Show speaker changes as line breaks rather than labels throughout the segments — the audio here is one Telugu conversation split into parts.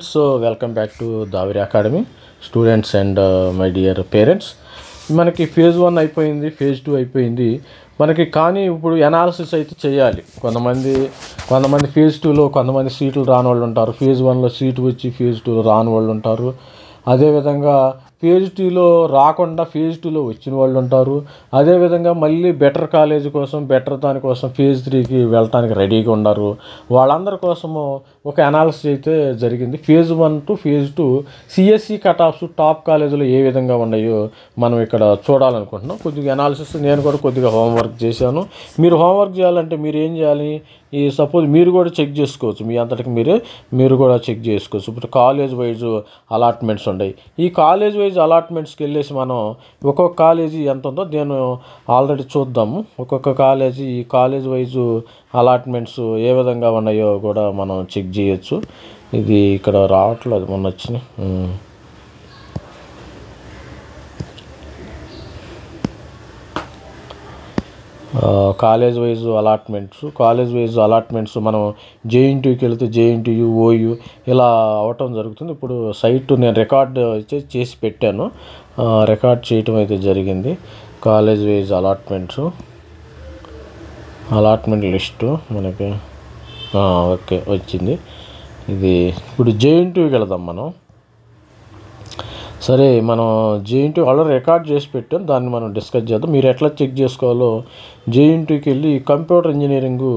So welcome back to Daviri Academy students and my dear parents. మనకి phase 1 అయిపోయింది, phase 2 అయిపోయింది. మనకి కానీ ఇప్పుడు అనాలిసిస్ అయితే చేయాలి. కొంతమంది phase 2లో కొంతమంది సీట్లు రాని వాళ్ళు ఉంటారు. phase 1లో సీటు వచ్చి phase 2లో రాని వాళ్ళు ఉంటారు. అదేవిధంగా phase 2లో రాకుండా phase 2లో వచ్చిన వాళ్ళు ఉంటారు. అదేవిధంగా మళ్ళీ బెటర్ కాలేజ్ కోసం దానికోసం phase 3కి వెళ్ళటానికి రెడీగా ఉన్నారు. వాళ్ళందరి కోసము ఒక అనాలిసిస్ అయితే జరిగింది. phase 1 to phase 2 CSE cut offs top కాలేజీలో ఏ విధంగా ఉన్నాయో మనం ఇక్కడ చూడాలనుకుంటున్నాం. కొద్దిగా అనాలిసిస్ నేను కూడా కొద్దిగా హోంవర్క్ చేశాను. మీరు హోంవర్క్ చేయాలంటే మీరు ఏం చేయాలి, ఈ సపోజ్ మీరు కూడా చెక్ చేసుకోవచ్చు, మీ అంతటికి మీరు కూడా చెక్ చేసుకోవచ్చు. ఇప్పుడు కాలేజ్ వైజ్ అలాట్మెంట్స్ ఉన్నాయి. ఈ కాలేజ్ వైజ్ అలాట్మెంట్స్కి వెళ్ళేసి మనం ఒక్కొక్క కాలేజీ ఎంత ఉందో నేను ఆల్రెడీ చూద్దాము. ఒక్కొక్క కాలేజీ ఈ కాలేజ్ వైజ్ అలాట్మెంట్స్ ఏ విధంగా ఉన్నాయో కూడా మనం చెక్ చేయొచ్చు. ఇది ఇక్కడ రావట్లేదు, మొన్న వచ్చినాయి. కాలేజ్ వైజ్ అలాట్మెంట్స్ మనం జేఎన్టీయూకి వెళితే జేఎన్టీయూ, ఓయూ ఇలా అవటం జరుగుతుంది. ఇప్పుడు సైట్ నేను రికార్డ్ చేసి పెట్టాను, రికార్డ్ చేయటం అయితే జరిగింది. కాలేజ్ వైజ్ అలాట్మెంట్ లిస్టు మనకి ఓకే వచ్చింది. ఇది ఇప్పుడు జేఎన్టీయూకి వెళదాం మనం. సరే, మనం జేఎన్టీయూ ఆల్రెడీ రికార్డ్ చేసి పెట్టాం, దాన్ని మనం డిస్కస్ చేద్దాం. మీరు ఎట్లా చెక్ చేసుకోవాలో జేఎన్టీయూకి వెళ్ళి కంప్యూటర్ ఇంజనీరింగ్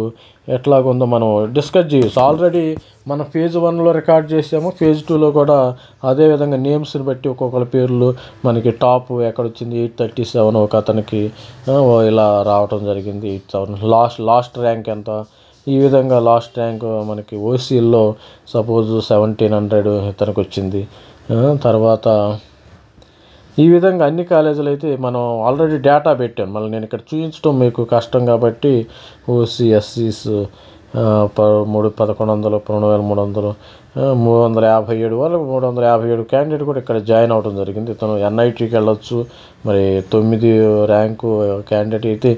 ఎట్లాగుందో మనం డిస్కస్ చేయొచ్చు. ఆల్రెడీ మనం phase 1లో రికార్డ్ చేసాము, phase 2లో కూడా అదేవిధంగా నేమ్స్ని బట్టి ఒక్కొక్కరి పేర్లు మనకి టాప్ ఎక్కడొచ్చింది 837 ఒక అతనికి ఇలా రావటం జరిగింది. 8,000 లాస్ట్ ర్యాంక్ ఎంత, ఈ విధంగా లాస్ట్ ర్యాంక్ మనకి ఓసీల్లో సపోజ్ 1700 ఇతనికి వచ్చింది. తర్వాత ఈ విధంగా అన్ని కాలేజీలు అయితే మనం ఆల్రెడీ డేటా పెట్టాను. మళ్ళీ నేను ఇక్కడ చూపించడం మీకు కష్టం కాబట్టి ఓసీ ఎస్సీస్ 1100, 2300, 357 వాళ్ళకి 357 క్యాండిడేట్ కూడా ఇక్కడ జాయిన్ అవ్వడం జరిగింది. ఇతను ఎన్ఐటీకి వెళ్ళొచ్చు. మరి 9 ర్యాంకు క్యాండిడేట్ అయితే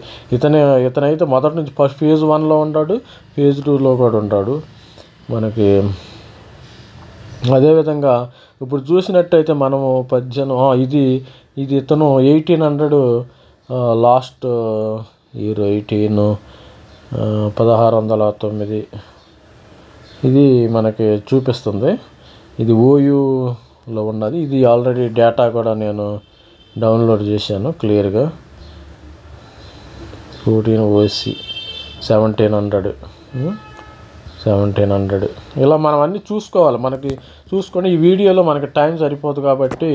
ఇతనైతే మొదటి నుంచి ఫస్ట్ phase 1లో ఉన్నాడు, phase 2లో కూడా ఉంటాడు మనకి. అదేవిధంగా ఇప్పుడు చూసినట్టయితే మనము ఇది ఇతను 1800 లాస్ట్ ఇయర్ 1609 ఇది మనకి చూపిస్తుంది. ఇది ఓయూలో ఉన్నది. ఇది ఆల్రెడీ డేటా కూడా నేను డౌన్లోడ్ చేశాను క్లియర్గా. 14 ఓసీ 1700 ఇలా మనం అన్నీ చూసుకోవాలి. మనకి చూసుకొని ఈ వీడియోలో మనకి టైం సరిపోదు కాబట్టి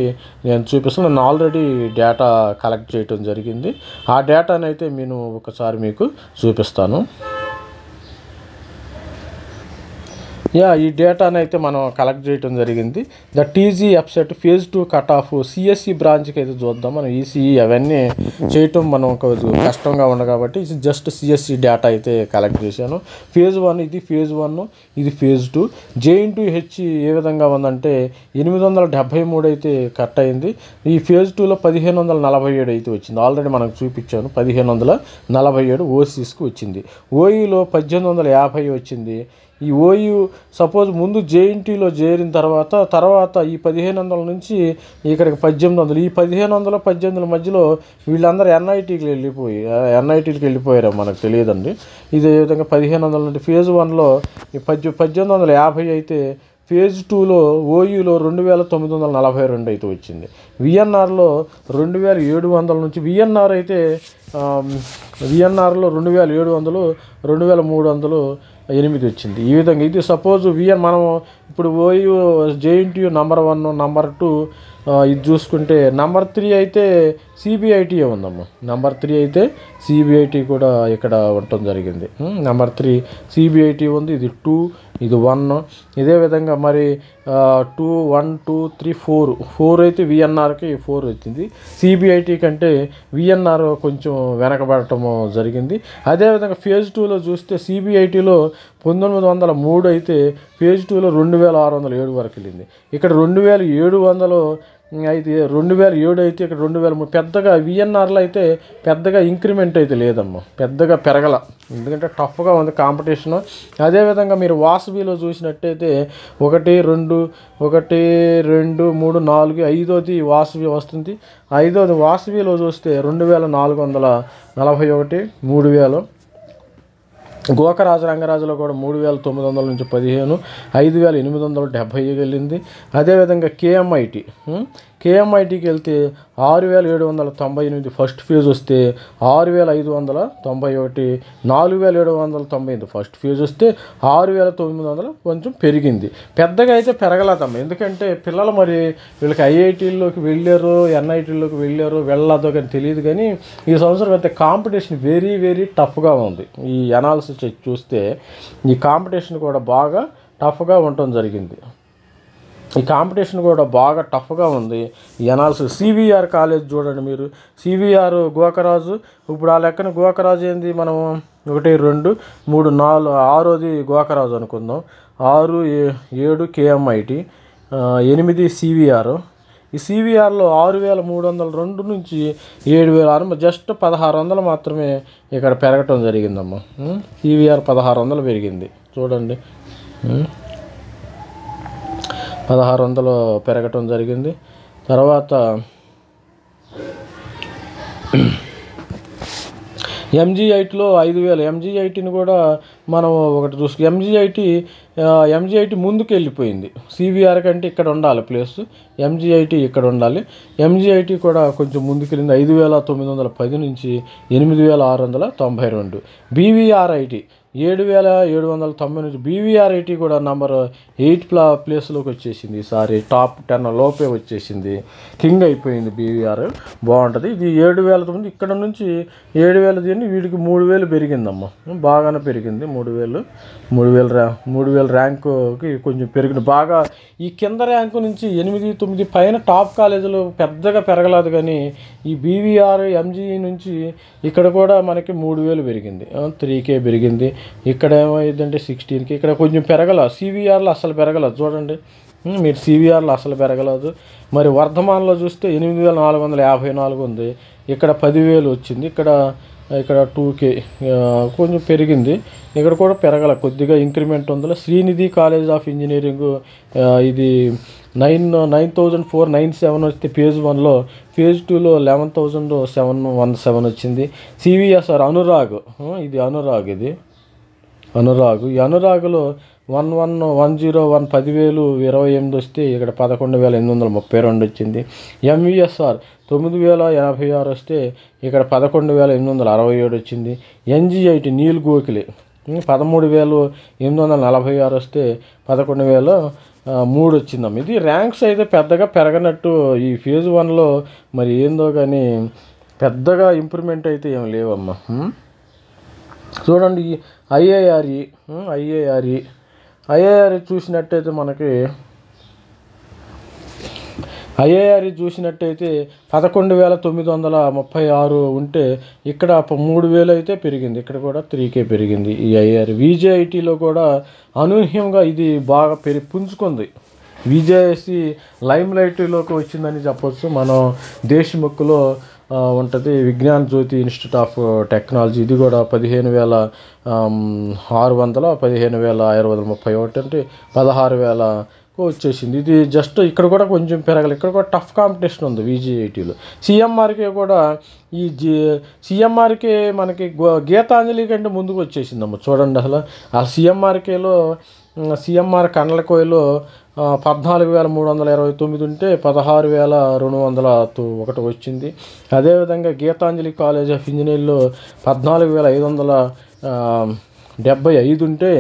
నేను చూపిస్తాను. నేను ఆల్రెడీ డేటా కలెక్ట్ చేయటం జరిగింది. ఆ డేటాని అయితే నేను ఒకసారి మీకు చూపిస్తాను. ఈ డేటాని అయితే మనం కలెక్ట్ చేయడం జరిగింది. The TG website phase 2 cut off CSE బ్రాంచ్కి అయితే చూద్దాం. మనం ఈసీఈ అవన్నీ చేయటం మనం కష్టంగా ఉంది కాబట్టి ఇది జస్ట్ సిఎస్సి డేటా అయితే కలెక్ట్ చేశాను. phase 1 ఇది phase 1, ఇది phase 2. జేఎన్టీయూహెచ్ ఏ విధంగా ఉందంటే 873 అయితే కట్ అయింది. ఈ phase 2లో 1547 అయితే వచ్చింది. ఆల్రెడీ మనకు చూపించాను. 1547 ఓసీస్కి వచ్చింది. ఓయూలో 1850 వచ్చింది. ఈ ఓయూ సపోజ్ ముందు జేఎన్టీలో చేరిన తర్వాత ఈ 1500 నుంచి ఇక్కడికి 1800, ఈ 1500, 1800 మధ్యలో వీళ్ళందరూ ఎన్ఐటీకి వెళ్ళిపోయారు మనకు తెలియదండి. ఇదే విధంగా 1500 నుండి phase 1లో 1850 అయితే phase 2లో ఓయూలో 2942 అయితే వచ్చింది. విఎన్ఆర్లో 2700 నుంచి విఎన్ఆర్లో 2700, 2308 వచ్చింది. ఈ విధంగా ఇది సపోజ్ మనం ఇప్పుడు ఓయూ జేఎన్టీయూ నంబర్ 1, నంబర్ 2 ఇది చూసుకుంటే నంబర్ 3 అయితే సిబిఐటీఏ ఉందమ్మా. నంబర్ 3 అయితే సిబిఐటీ కూడా ఇక్కడ ఉండటం జరిగింది. నంబర్ 3 సిబిఐటీ ఉంది. ఇది 2, ఇది 1. ఇదే విధంగా మరి 2, 1, 2, 3, 4 అయితే విఎన్ఆర్కి 4 వచ్చింది. సిబిఐటీ కంటే విఎన్ఆర్ కొంచెం వెనకబడటము జరిగింది. అదేవిధంగా phase 2లో చూస్తే సిబిఐటీలో 1903 అయితే phase 2లో 2607 వరకు వెళ్ళింది. ఇక్కడ 2700 అయితే 2007 అయితే ఇక్కడ 2003 పెద్దగా విఎన్ఆర్లో అయితే పెద్దగా ఇంక్రిమెంట్ అయితే లేదమ్మా, పెద్దగా పెరగల, ఎందుకంటే టఫ్గా ఉంది కాంపిటీషను. అదేవిధంగా మీరు వాసవిలో చూసినట్టయితే 1, 2, 3, 4, 5ది వాసవి వస్తుంది. 5ది వాసవిలో చూస్తే 2441, 3000. గోకరాజు రంగరాజులో కూడా 3900 నుంచి 15, 5870 వెళ్ళింది. అదేవిధంగా కేఎంఐటీకి వెళ్తే 6798 ఫస్ట్ ఫేజ్ వస్తే 6591, 4798 ఫస్ట్ ఫేజ్ వస్తే 6900 కొంచెం పెరిగింది. పెద్దగా అయితే పెరగలేదమ్మా, ఎందుకంటే పిల్లలు మరి వీళ్ళకి ఐఐటీల్లోకి వెళ్ళారు, ఎన్ఐటీల్లోకి వెళ్ళారు, వెళ్ళదో కానీ తెలియదు. కానీ ఈ సంవత్సరం అయితే కాంపిటీషన్ వెరీ వెరీ టఫ్గా ఉంది. ఈ అనాలిసిస్ చూస్తే ఈ కాంపిటీషన్ కూడా బాగా టఫ్గా ఉండటం జరిగింది. ఈ కాంపిటీషన్ కూడా బాగా టఫ్గా ఉంది. ఈ అనాలిసిస్ సివిఆర్ కాలేజ్ చూడండి మీరు, సివిఆర్ గోకరాజు, ఇప్పుడు ఆ లెక్కన గోకరాజు ఏంది, మనం 1, 2, 3, 4, 6ది గోకరాజు అనుకుందాం, 6, 7 కేఎంఐటి, 8 సివిఆర్. ఈ సివిఆర్లో 6302 నుంచి 7000, జస్ట్ 1600 మాత్రమే ఇక్కడ పెరగటం జరిగిందమ్మా. సివిఆర్ 1600 పెరిగింది చూడండి, 1600 పెరగటం జరిగింది. తర్వాత ఎంజీఐటీలో 5000. ఎంజీఐటీని కూడా మనం ఒకటి చూసుకు, ఎంజీఐటీ ముందుకు వెళ్ళిపోయింది. సివిఆర్ కంటే ఇక్కడ ఉండాలి ప్లేస్, ఎంజీఐటీ ఇక్కడ ఉండాలి. ఎంజీఐటీ కూడా కొంచెం ముందుకెళ్ళింది, 5910 నుంచి 8692. బీవీఆర్ఐటీ 7790 నుంచి బీవీఆర్ఐటీ కూడా నెంబర్ 8 ప్లేస్లోకి వచ్చేసింది. ఈసారి టాప్ 10 లోపే వచ్చేసింది, కింగ్ అయిపోయింది. బీవీఆర్ బాగుంటుంది. ఇది 7009, ఇక్కడ నుంచి 7000 దీన్ని వీడికి 3000 పెరిగిందమ్మా, బాగానే పెరిగింది. 3000 ర్యాంకుకి కొంచెం పెరిగింది బాగా. ఈ కింద ర్యాంకు నుంచి 8, 9 పైన టాప్ కాలేజీలు పెద్దగా పెరగలేదు. కానీ ఈ బీవీఆర్ ఎంజీఈ నుంచి ఇక్కడ కూడా మనకి 3000 పెరిగింది, 3K పెరిగింది. ఇక్కడ ఏమైందంటే 16K. ఇక్కడ కొంచెం పెరగల, సివిఆర్లో అసలు పెరగలేదు చూడండి మీరు, సివిఆర్లో అసలు పెరగలేదు. మరి వర్ధమాన్లో చూస్తే 8454 ఉంది, ఇక్కడ 10,000 వచ్చింది. ఇక్కడ 2K కొంచెం పెరిగింది, ఇక్కడ కూడా పెరగల, కొద్దిగా ఇంక్రిమెంట్ ఉంది. శ్రీనిధి కాలేజ్ ఆఫ్ ఇంజనీరింగ్ ఇది 9497 వస్తే ఫేజ్ 1లో, ఫేజ్ 2లో 11717 వచ్చింది. సివిఎస్ఆర్ అనురాగ్, ఇది అనురాగ్, ఈ అనురాగ్లో 1101 10,000 28 వస్తే ఇక్కడ 11,832 వచ్చింది. ఎంవిఎస్ఆర్ 9086 వస్తే ఇక్కడ 11,867 వచ్చింది. ఎన్జిఐటి నీల్ గోఖలే 13,846 వస్తే 11,003 వచ్చిందమ్మ. ఇది ర్యాంక్స్ అయితే పెద్దగా పెరగనట్టు ఈ ఫేజ్ 1లో మరి ఏందో కానీ పెద్దగా ఇంప్రూవ్మెంట్ అయితే ఏం లేవమ్మా. చూడండి ఐఏఆర్ఈ చూసినట్టయితే మనకి చూసినట్టయితే 11,936 ఉంటే ఇక్కడ 3,000 అయితే పెరిగింది, ఇక్కడ కూడా 3K పెరిగింది. ఈ ఐఆర్ విజేఐటీలో కూడా అనూహ్యంగా ఇది బాగా పుంజుకుంది. విజేఎస్సి లైమ్ లైట్లోకి వచ్చిందని చెప్పొచ్చు. మనం దేశముఖలో ఉంటుంది విజ్ఞాన్ జ్యోతి ఇన్స్టిట్యూట్ ఆఫ్ టెక్నాలజీ, ఇది కూడా 15,600, 15,631 అంటే 16,000 వచ్చేసింది. ఇది జస్ట్ ఇక్కడ కూడా కొంచెం పెరగలి, ఇక్కడ కూడా టఫ్ కాంపిటీషన్ ఉంది విజేఐటీలో. సిఎంఆర్కే కూడా సిఎంఆర్కే మనకి గీతాంజలి కంటే ముందుకు వచ్చేసిందమ్మ చూడండి. అసలు సిఎంఆర్ కండ్లకోయలో 14,329 ఉంటే 16,201 వచ్చింది. అదేవిధంగా గీతాంజలి కాలేజ్ ఆఫ్ ఇంజనీరింగ్లో 14,575 ఉంటే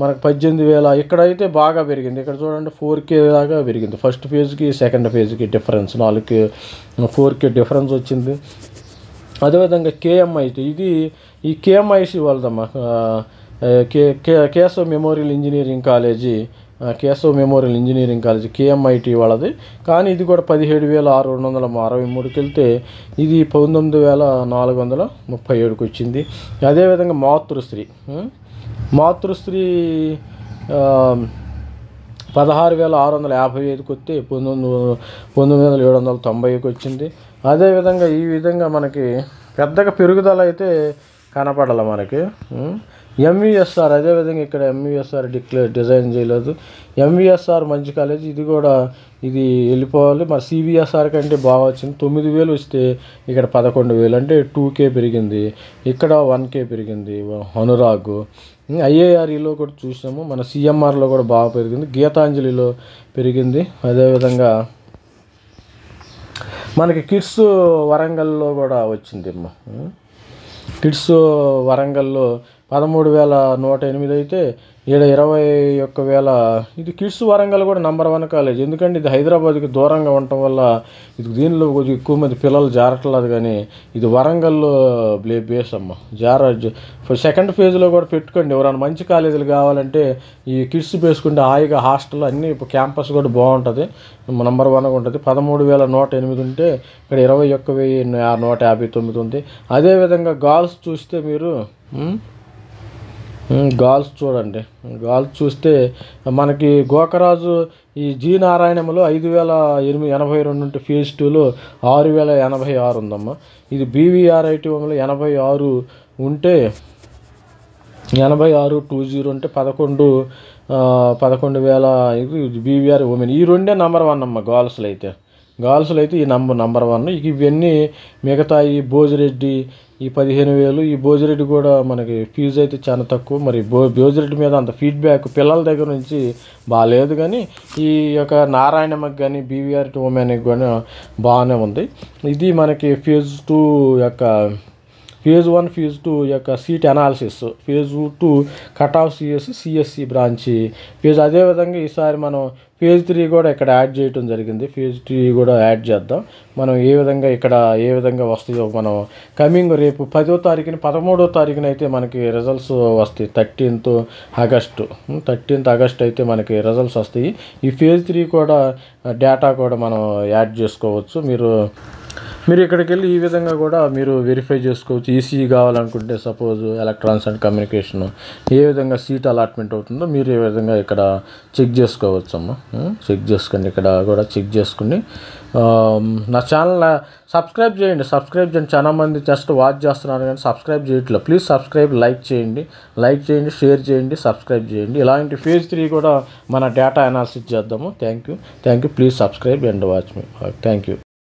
మనకు 18,000. ఇక్కడైతే బాగా పెరిగింది, ఇక్కడ చూడండి 4K దాకా పెరిగింది. ఫస్ట్ ఫేజ్కి సెకండ్ ఫేజ్కి డిఫరెన్స్ 4K డిఫరెన్స్ వచ్చింది. అదేవిధంగా కేఎంఐటి, ఈ కేఎంఐసి వాళ్ళదమ్మా, Keshav Memorial Engineering College, KMIT వాళ్ళది. కానీ ఇది కూడా 17,663కి వెళ్తే ఇది 19,437కి వచ్చింది. అదేవిధంగా మాతృశ్రీ 16,655కి వస్తే 19,790కి వచ్చింది. అదేవిధంగా ఈ విధంగా మనకి పెద్దగా పెరుగుదల అయితే కనపడాలి మనకి. ఎంవిఎస్ఆర్ అదేవిధంగా ఇక్కడ ఎంవిఎస్ఆర్ డిజైన్ చేయలేదు. ఎంవిఎస్ఆర్ మంచి కాలేజ్, ఇది వెళ్ళిపోవాలి. మరి సివిఎస్ఆర్ కంటే బాగా వచ్చింది. 9,000 వస్తే ఇక్కడ 11,000 అంటే 2K పెరిగింది. ఇక్కడ 1K పెరిగింది. అనురాగ్ ఐఏఆర్ఈలో కూడా చూసాము. మన సిఎంఆర్లో కూడా బాగా పెరిగింది. గీతాంజలిలో పెరిగింది. అదేవిధంగా మనకి కిడ్స్ వరంగల్లో కూడా వచ్చింది. కిడ్స్ వరంగల్లో 13,108 అయితే ఈడ 21,000. ఇది కిడ్స్ వరంగల్ కూడా నెంబర్ 1 కాలేజ్. ఎందుకంటే ఇది హైదరాబాద్కి దూరంగా ఉండటం వల్ల ఇది దీనిలో కొంచెం ఎక్కువ మంది పిల్లలు జారట్లేదు. కానీ ఇది వరంగల్లో బేస్ అమ్మ. సెకండ్ ఫేజ్లో కూడా పెట్టుకోండి. ఎవరైనా మంచి కాలేజీలు కావాలంటే ఈ కిడ్స్ వేసుకుంటే హాయిగా హాస్టల్ అన్నీ క్యాంపస్ కూడా బాగుంటుంది. నెంబర్ 1గా ఉంటుంది. 13,108 ఉంటే ఇక్కడ 21,159 ఉంది. అదేవిధంగా గర్ల్స్ చూస్తే మీరు గర్ల్స్ చూడండి. గర్ల్స్ చూస్తే మనకి గోకరాజు ఈ జి నారాయణంలో 5,082 ఉంటే ఫేజ్ 2లో 6,086 ఉందమ్మా. ఇది బీవీఆర్ఐటీలో 86 ఉంటే 8620 ఉంటే 11,000. ఇది బీవీఆర్ ఉమెన్. ఈ రెండే నెంబర్ 1 అమ్మ. గర్ల్స్లో అయితే ఈ నెంబర్ 1. ఇవన్నీ మిగతా ఈ భోజిరెడ్డి ఈ 15,000. ఈ భోజిరెడ్డి కూడా మనకి ఫీజు అయితే చాలా తక్కువ. మరి భోజిరెడ్డి మీద అంత ఫీడ్బ్యాక్ పిల్లల దగ్గర నుంచి బాగాలేదు. కానీ ఈ యొక్క నారాయణమ్మకి కానీ బీవీఆర్ ఉమెన్కి కానీ బాగానే ఉంది. ఇది మనకి ఫేజ్ 2 యొక్క ఫేజ్ 1 ఫేజ్ 2 యొక్క seat analysis. Phase 2 cut off CSE బ్రాంచి ఫేజ్. అదేవిధంగా ఈసారి మనం ఫేజ్ 3 కూడా ఇక్కడ యాడ్ చేయడం జరిగింది. ఫేజ్ 3 కూడా యాడ్ చేద్దాం. మనం ఏ విధంగా వస్తాయో మనం కమింగ్ రేపు 10వ తారీఖున 13వ తారీఖున అయితే మనకి రిజల్ట్స్ వస్తాయి. 13th ఆగస్ట్ అయితే మనకి రిజల్ట్స్ వస్తాయి. ఈ ఫేజ్ 3 కూడా డేటా కూడా మనం యాడ్ చేసుకోవచ్చు. మీరు ఇక్కడికి వెళ్ళి ఈ విధంగా కూడా మీరు వెరిఫై చేసుకోవచ్చు. ఈసీఈ కావాలనుకుంటే సపోజ్ ఎలక్ట్రానిక్స్ అండ్ కమ్యూనికేషన్ ఏ విధంగా సీట్ అలాట్మెంట్ అవుతుందో మీరు ఏ విధంగా ఇక్కడ చెక్ చేసుకోవచ్చు అమ్మ. చెక్ చేసుకోండి. ఇక్కడ కూడా చెక్ చేసుకోండి. నా ఛానల్ సబ్స్క్రైబ్ చేయండి. చాలా మంది జస్ట్ వాచ్ చేస్తున్నారు కానీ సబ్స్క్రైబ్ చేయట్లేదు. ప్లీజ్ సబ్స్క్రైబ్, లైక్ చేయండి, షేర్ చేయండి, సబ్స్క్రైబ్ చేయండి. ఇలాంటి ఫేజ్ 3 కూడా మన డేటా అనాలిసిస్ చేద్దాము. Thank you. Please subscribe and watch me. Thank you.